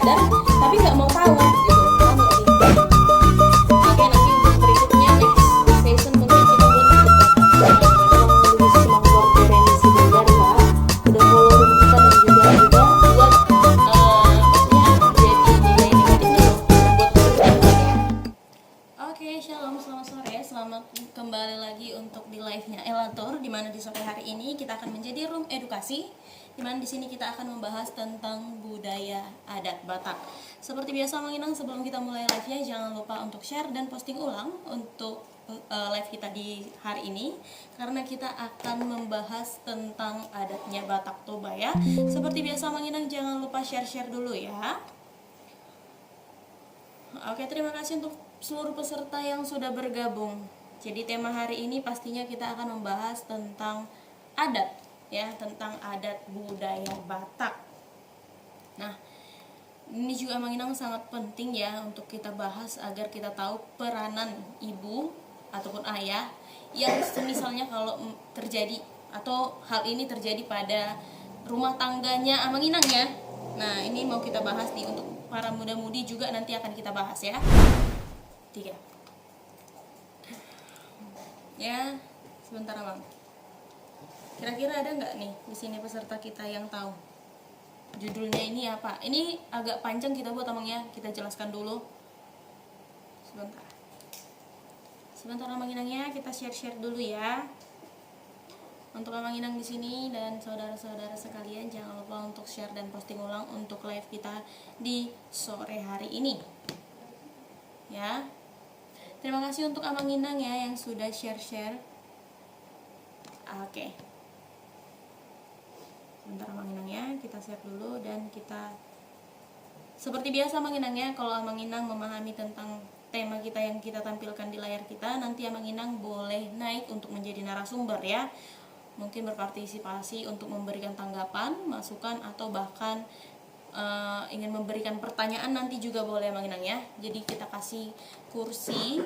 sadar tapi nggak mau tahu gitu. Oke, nanti untuk berikutnya next session mungkin kita buat menulis kemampuan koherensi belajar ya. Udah mulai kita dan juga buat maksudnya jadi nilai negatifnya buat kita ya. Oke, shalom, selamat sore, selamat kembali lagi untuk di live-nya Elator, di mana di sore hari ini kita akan menjadi room edukasi, di mana di sini kita akan membahas tentang budaya adat Batak. Seperti biasa menginang sebelum kita mulai live-nya, jangan lupa untuk share dan posting ulang untuk live kita di hari ini, karena kita akan membahas tentang adatnya Batak Toba ya. Seperti biasa menginang jangan lupa share-share dulu ya. Oke, terima kasih untuk seluruh peserta yang sudah bergabung. Jadi tema hari ini pastinya kita akan membahas tentang adat ya, tentang adat budaya Batak. Nah, ini juga menginang sangat penting ya untuk kita bahas agar kita tahu peranan ibu ataupun ayah yang misalnya kalau terjadi atau hal ini terjadi pada rumah tangganya Amang Inang ya. Nah, ini mau kita bahas nih untuk para muda-mudi juga nanti akan kita bahas ya. 3. Ya, sebentar Abang. Kira-kira ada nggak nih di sini peserta kita yang tahu judulnya ini apa? Ini agak panjang kita buat Abang ya. Kita jelaskan dulu. Sebentar. Sebentar Abang Inangnya, kita share-share dulu ya. Untuk Abang Inang di sini dan saudara-saudara sekalian, jangan lupa untuk share dan posting ulang untuk live kita di sore hari ini. Ya. Terima kasih untuk Abang Inang ya yang sudah share-share. Oke. Sebentar Abang Inang ya, kita share dulu dan kita seperti biasa Abang Inang ya, kalau Abang Inang memahami tentang tema kita yang kita tampilkan di layar kita, nanti Abang Inang boleh naik untuk menjadi narasumber ya. Mungkin berpartisipasi untuk memberikan tanggapan, masukan atau bahkan ingin memberikan pertanyaan nanti juga boleh Bang Inang ya. Jadi kita kasih kursi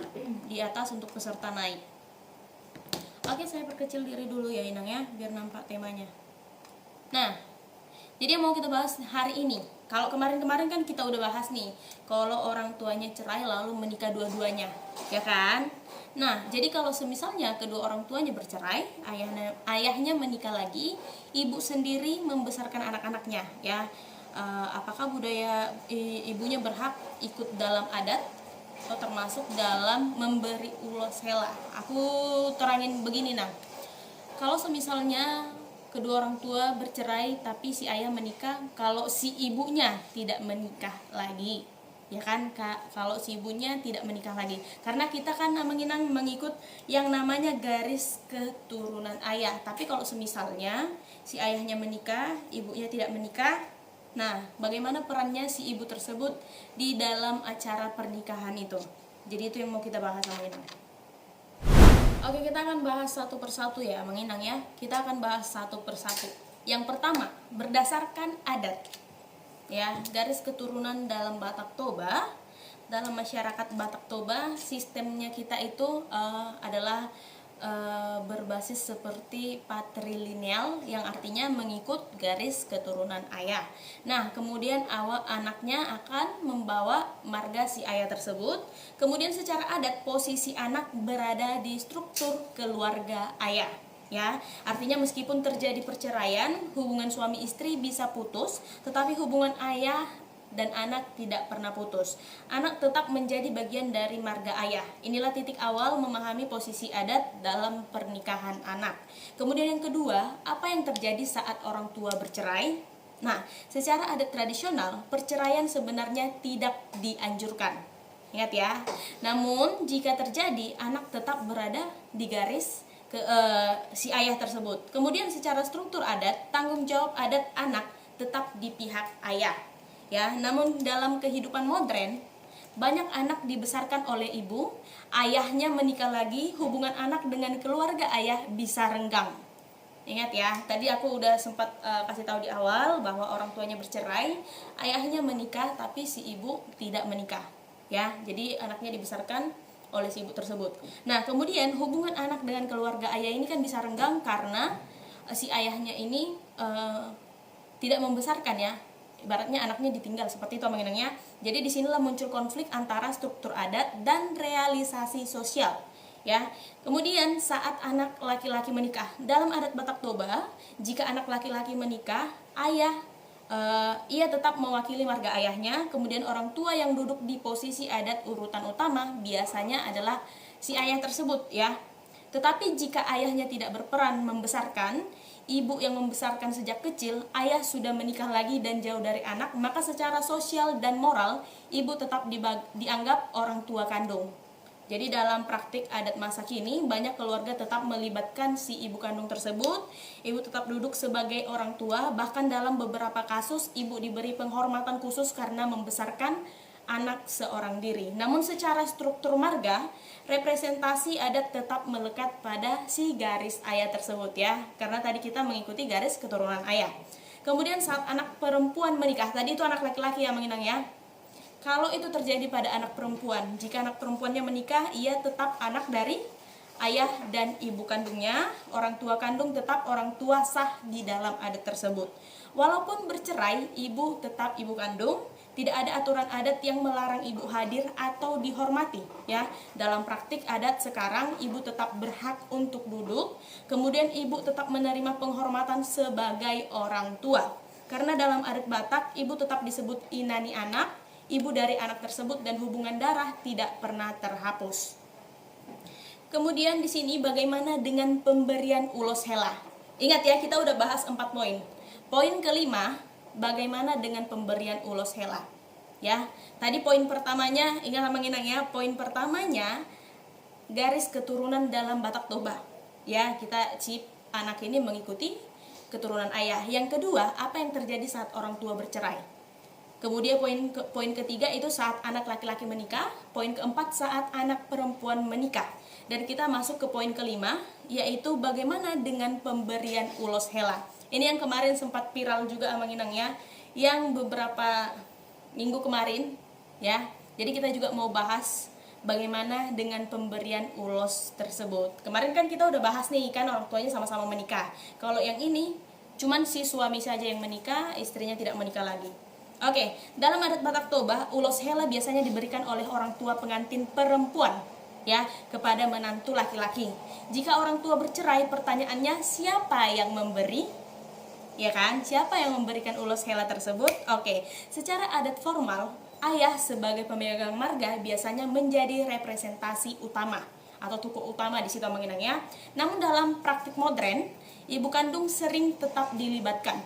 di atas untuk peserta naik. Oke, saya perkecil diri dulu ya Inang ya, biar nampak temanya. Nah, jadi yang mau kita bahas hari ini, kalau kemarin-kemarin kan kita udah bahas nih, kalau orang tuanya cerai lalu menikah dua-duanya, ya kan? Nah, jadi kalau semisalnya kedua orang tuanya bercerai, ayahnya menikah lagi, ibu sendiri membesarkan anak-anaknya, ya. Apakah budaya ibunya berhak ikut dalam adat atau termasuk dalam memberi ulos hela? Aku terangin begini nah, kalau semisalnya kedua orang tua bercerai tapi si ayah menikah, kalau si ibunya tidak menikah lagi, ya kan Kak, kalau si ibunya tidak menikah lagi, karena kita kan menginang mengikut yang namanya garis keturunan ayah. Tapi kalau semisalnya si ayahnya menikah, ibunya tidak menikah, nah, bagaimana perannya si ibu tersebut di dalam acara pernikahan itu? Jadi itu yang mau kita bahas sama Inang. Oke, kita akan bahas satu persatu ya, Mang Inang ya. Kita akan bahas satu persatu. Yang pertama, berdasarkan adat. Ya, garis keturunan dalam Batak Toba, dalam masyarakat Batak Toba, sistemnya kita itu adalah berbasis seperti patrilineal, yang artinya mengikut garis keturunan ayah. Nah, kemudian anaknya akan membawa marga si ayah tersebut. Kemudian secara adat posisi anak berada di struktur keluarga ayah. Ya, artinya meskipun terjadi perceraian, hubungan suami istri bisa putus, tetapi hubungan ayah dan anak tidak pernah putus. Anak tetap menjadi bagian dari marga ayah. Inilah titik awal memahami posisi adat dalam pernikahan anak. Kemudian yang kedua, apa yang terjadi saat orang tua bercerai? Nah, secara adat tradisional, perceraian sebenarnya tidak dianjurkan. Ingat ya. Namun, jika terjadi, anak tetap berada di garis si ayah tersebut. Kemudian secara struktur adat, tanggung jawab adat anak tetap di pihak ayah. Ya, namun dalam kehidupan modern, banyak anak dibesarkan oleh ibu, ayahnya menikah lagi, hubungan anak dengan keluarga ayah bisa renggang. Ingat ya, tadi aku udah sempat kasih tahu di awal bahwa orang tuanya bercerai, ayahnya menikah tapi si ibu tidak menikah. Ya, jadi anaknya dibesarkan oleh si ibu tersebut. Nah, kemudian hubungan anak dengan keluarga ayah ini kan bisa renggang karena si ayahnya ini tidak membesarkan ya. ibaratnya anaknya ditinggal seperti itu mengenangnya. Jadi disinilah muncul konflik antara struktur adat dan realisasi sosial. Ya, kemudian saat anak laki-laki menikah, dalam adat Batak Toba, jika anak laki-laki menikah, ayah ia tetap mewakili marga ayahnya. Kemudian orang tua yang duduk di posisi adat urutan utama biasanya adalah si ayah tersebut, ya. Tetapi jika ayahnya tidak berperan membesarkan, ibu yang membesarkan sejak kecil, ayah sudah menikah lagi dan jauh dari anak, maka secara sosial dan moral ibu tetap dianggap orang tua kandung. Jadi dalam praktik adat masa kini, banyak keluarga tetap melibatkan si ibu kandung tersebut. Ibu tetap duduk sebagai orang tua, bahkan dalam beberapa kasus ibu diberi penghormatan khusus karena membesarkan anak seorang diri. Namun secara struktur marga, representasi adat tetap melekat pada si garis ayah tersebut, ya. Karena tadi kita mengikuti garis keturunan ayah. Kemudian saat anak perempuan menikah, tadi itu anak laki-laki yang menginang, ya. Kalau itu terjadi pada anak perempuan, jika anak perempuannya menikah, ia tetap anak dari ayah dan ibu kandungnya. Orang tua kandung tetap orang tua sah di dalam adat tersebut. Walaupun bercerai, ibu tetap ibu kandung. Tidak ada aturan adat yang melarang ibu hadir atau dihormati, ya. Dalam praktik adat sekarang, ibu tetap berhak untuk duduk. Kemudian ibu tetap menerima penghormatan sebagai orang tua. Karena dalam adat Batak, ibu tetap disebut inani anak, ibu dari anak tersebut, dan hubungan darah tidak pernah terhapus. Kemudian di sini bagaimana dengan pemberian ulos hela? Ingat ya, kita udah bahas 4 poin. Poin kelima, bagaimana dengan pemberian ulos hela? Ya, tadi poin pertamanya, ingat menginang ya, poin pertamanya garis keturunan dalam Batak Toba. Ya, kita si anak ini mengikuti keturunan ayah. Yang kedua, apa yang terjadi saat orang tua bercerai? Kemudian poin ketiga itu saat anak laki-laki menikah. Poin keempat saat anak perempuan menikah. Dan kita masuk ke poin kelima, yaitu bagaimana dengan pemberian ulos hela. Ini yang kemarin sempat viral juga menginang ya, yang beberapa minggu kemarin, ya. Jadi kita juga mau bahas bagaimana dengan pemberian ulos tersebut. Kemarin kan kita udah bahas nih kan, orang tuanya sama-sama menikah. Kalau yang ini cuman si suami saja yang menikah, istrinya tidak menikah lagi. Oke, dalam adat Batak Toba, ulos hela biasanya diberikan oleh orang tua pengantin perempuan, ya, kepada menantu laki-laki. Jika orang tua bercerai, pertanyaannya siapa yang memberi? Ya kan? Siapa yang memberikan ulos hela tersebut? Oke, secara adat formal, ayah sebagai pemegang marga biasanya menjadi representasi utama atau tokoh utama di situ menginang ya. Namun dalam praktik modern, ibu kandung sering tetap dilibatkan.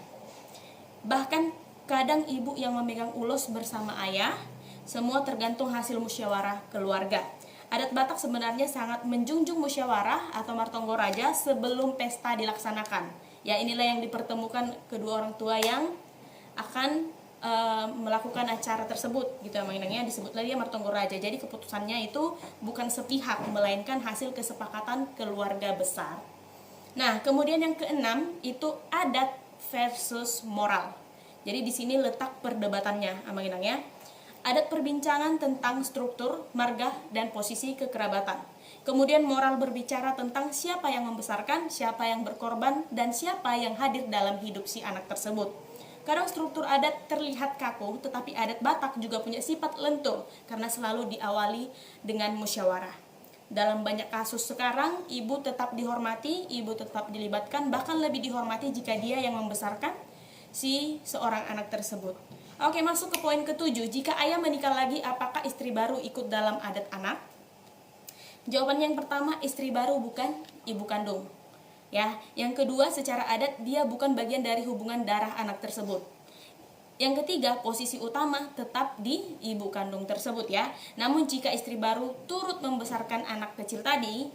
Bahkan kadang ibu yang memegang ulos bersama ayah, semua tergantung hasil musyawarah keluarga. Adat Batak sebenarnya sangat menjunjung musyawarah atau martonggo raja sebelum pesta dilaksanakan. Ya, inilah yang dipertemukan kedua orang tua yang akan melakukan acara tersebut, gitu ya menginangnya, disebut lagi martonggo raja. Jadi keputusannya itu bukan sepihak, melainkan hasil kesepakatan keluarga besar. Nah, kemudian yang keenam itu adat versus moral. Jadi di sini letak perdebatannya, menginang ya. Adat perbincangan tentang struktur, marga, dan posisi kekerabatan. Kemudian moral berbicara tentang siapa yang membesarkan, siapa yang berkorban, dan siapa yang hadir dalam hidup si anak tersebut. Kadang struktur adat terlihat kaku, tetapi adat Batak juga punya sifat lentur karena selalu diawali dengan musyawarah. Dalam banyak kasus sekarang, ibu tetap dihormati, ibu tetap dilibatkan, bahkan lebih dihormati jika dia yang membesarkan si seorang anak tersebut. Oke, masuk ke poin ketujuh. Jika ayah menikah lagi, apakah istri baru ikut dalam adat anak? Jawabannya yang pertama, istri baru bukan ibu kandung. Ya, yang kedua, secara adat dia bukan bagian dari hubungan darah anak tersebut. Yang ketiga, posisi utama tetap di ibu kandung tersebut ya. Namun jika istri baru turut membesarkan anak kecil tadi,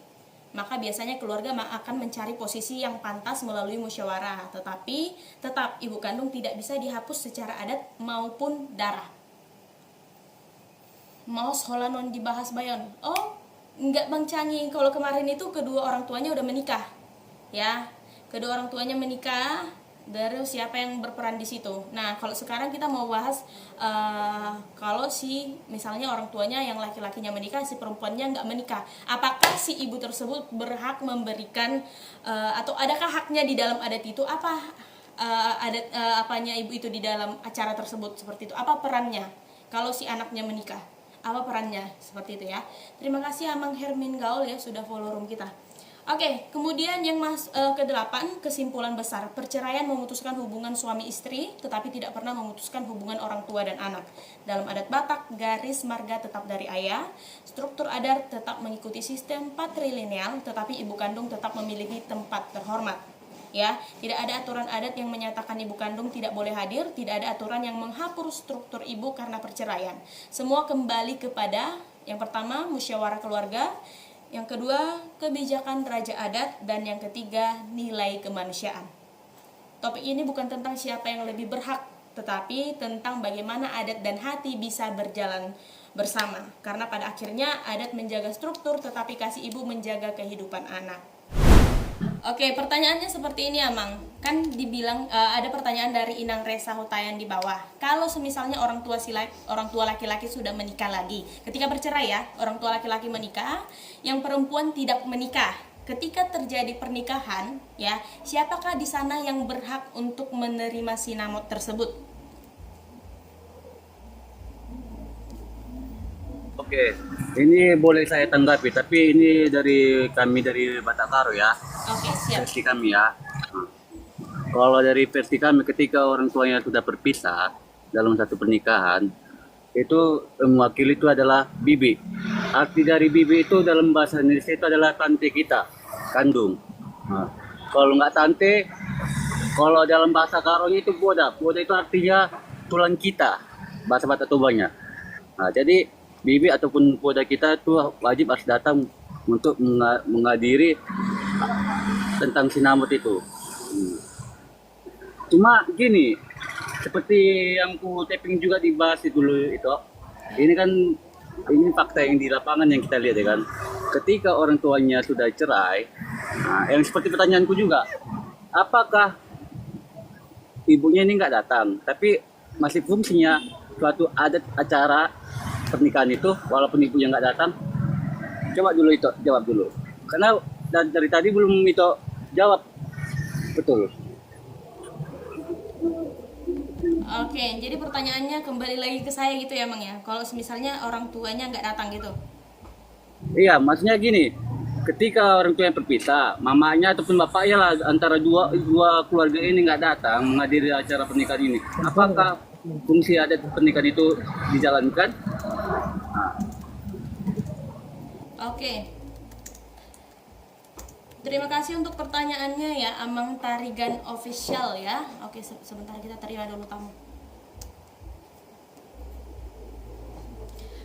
maka biasanya keluarga akan mencari posisi yang pantas melalui musyawarah. Tetapi tetap ibu kandung tidak bisa dihapus secara adat maupun darah. Mau holanon dibahas bayon. Oh, enggak Bang Cangi, kalau kemarin itu kedua orang tuanya udah menikah. Ya, kedua orang tuanya menikah, terus siapa yang berperan di situ. Nah, kalau sekarang kita mau bahas kalau si misalnya orang tuanya yang laki-lakinya menikah, si perempuannya nggak menikah, apakah si ibu tersebut berhak memberikan atau adakah haknya di dalam adat itu? adat apanya ibu itu di dalam acara tersebut seperti itu. Apa perannya kalau si anaknya menikah? Apa perannya seperti itu ya. Terima kasih Amang Hermin Gaul ya sudah follow room kita. Oke, kemudian yang ke-8, kesimpulan besar. Perceraian memutuskan hubungan suami istri, tetapi tidak pernah memutuskan hubungan orang tua dan anak. Dalam adat Batak, garis marga tetap dari ayah, struktur adat tetap mengikuti sistem patrilineal, tetapi ibu kandung tetap memiliki tempat terhormat. Ya, tidak ada aturan adat yang menyatakan ibu kandung tidak boleh hadir, tidak ada aturan yang menghapus struktur ibu karena perceraian. Semua kembali kepada yang pertama, musyawarah keluarga, yang kedua, kebijakan raja adat, dan yang ketiga, nilai kemanusiaan. Topik ini bukan tentang siapa yang lebih berhak, tetapi tentang bagaimana adat dan hati bisa berjalan bersama. Karena pada akhirnya adat menjaga struktur, tetapi kasih ibu menjaga kehidupan anak. Oke, pertanyaannya seperti ini Amang. Kan dibilang ada pertanyaan dari Inang Resa Hutayan di bawah. Kalau semisalnya orang tua laki-laki sudah menikah lagi, ketika bercerai ya, orang tua laki-laki menikah, yang perempuan tidak menikah. Ketika terjadi pernikahan, ya, siapakah di sana yang berhak untuk menerima sinamot tersebut? Oke, ini boleh saya tanggapi, tapi ini dari kami dari Batakaro ya. Oke, siap. Versi kami ya. Kalau dari versi kami, ketika orang tuanya sudah berpisah dalam satu pernikahan, itu mewakili itu adalah bibi. Arti dari bibi itu dalam bahasa Indonesia itu adalah tante kita, kandung. Kalau nggak tante, kalau dalam bahasa Karonya itu boda. Boda itu artinya tulang kita, bahasa Batak Tobanya. Jadi bibi ataupun boda kita itu wajib harus datang untuk menghadiri tentang sinamot itu. Cuma gini, seperti yang ku tapping juga dibahas dulu itu, ini kan ini fakta yang di lapangan yang kita lihat ya kan. Ketika orang tuanya sudah cerai, yang seperti pertanyaanku juga, apakah ibunya ini nggak datang, tapi masih fungsinya suatu adat acara pernikahan itu, walaupun ibunya nggak datang? Coba dulu itu jawab dulu, karena dari tadi belum itu jawab betul. Oke, jadi pertanyaannya kembali lagi ke saya gitu ya Mang ya. Kalau misalnya orang tuanya nggak datang gitu. Iya, maksudnya gini, ketika orang tuanya berpisah, mamanya ataupun bapaknya lah antara dua keluarga ini nggak datang menghadiri acara pernikahan ini, apakah fungsi adat pernikahan itu dijalankan? Oke. Terima kasih untuk pertanyaannya ya, Amang Tarigan Official ya. Oke, sebentar kita terima dulu tamu.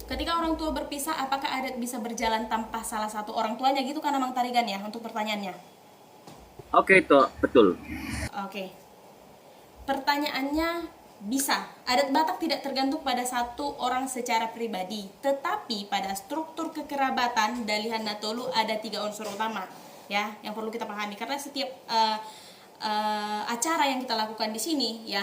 Ketika orang tua berpisah, apakah adat bisa berjalan tanpa salah satu orang tuanya gitu kan Amang Tarigan ya untuk pertanyaannya? Oke, itu betul. Oke. Pertanyaannya bisa. Adat Batak tidak tergantung pada satu orang secara pribadi, tetapi pada struktur kekerabatan Dalihan Natolu ada 3 unsur utama. Ya, yang perlu kita pahami karena setiap acara yang kita lakukan di sini ya,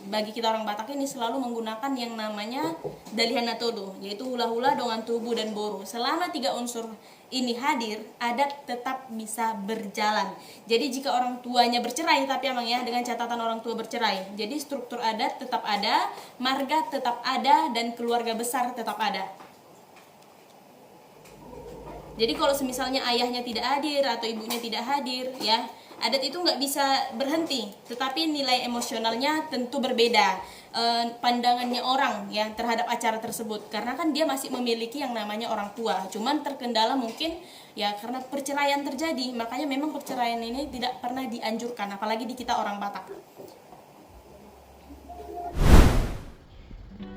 bagi kita orang Batak ini selalu menggunakan yang namanya Dalihan Natolu, yaitu hula-hula, dongan tubuh dan boro. Selama 3 unsur ini hadir, adat tetap bisa berjalan. Jadi jika orang tuanya bercerai, tapi emang ya dengan catatan orang tua bercerai, jadi struktur adat tetap ada, marga tetap ada, dan keluarga besar tetap ada. Jadi kalau misalnya ayahnya tidak hadir atau ibunya tidak hadir ya, adat itu nggak bisa berhenti, tetapi nilai emosionalnya tentu berbeda, pandangannya orang ya terhadap acara tersebut, karena kan dia masih memiliki yang namanya orang tua, cuman terkendala mungkin ya karena perceraian terjadi, makanya memang perceraian ini tidak pernah dianjurkan, apalagi di kita orang Batak.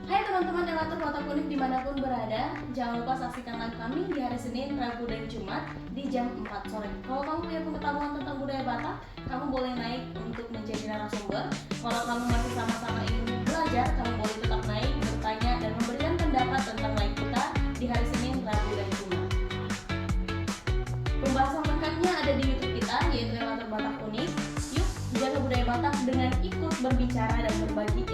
Hai teman-teman relator Batak Unik dimanapun berada, jangan lupa saksikan live kami di hari Senin, Rabu, dan Jumat di jam 4 sore. Kalau kamu punya pengetahuan tentang budaya Batak, kamu boleh naik untuk menjadi narasumber. Kalau kamu masih sama-sama ingin belajar, kamu boleh tetap naik, bertanya, dan memberikan pendapat tentang live kita di hari Senin, Rabu, dan Jumat. Pembahasan lengkapnya ada di YouTube kita, yaitu Relator Batak Unik. Yuk, jaga budaya Batak dengan ikut berbicara dan berbagi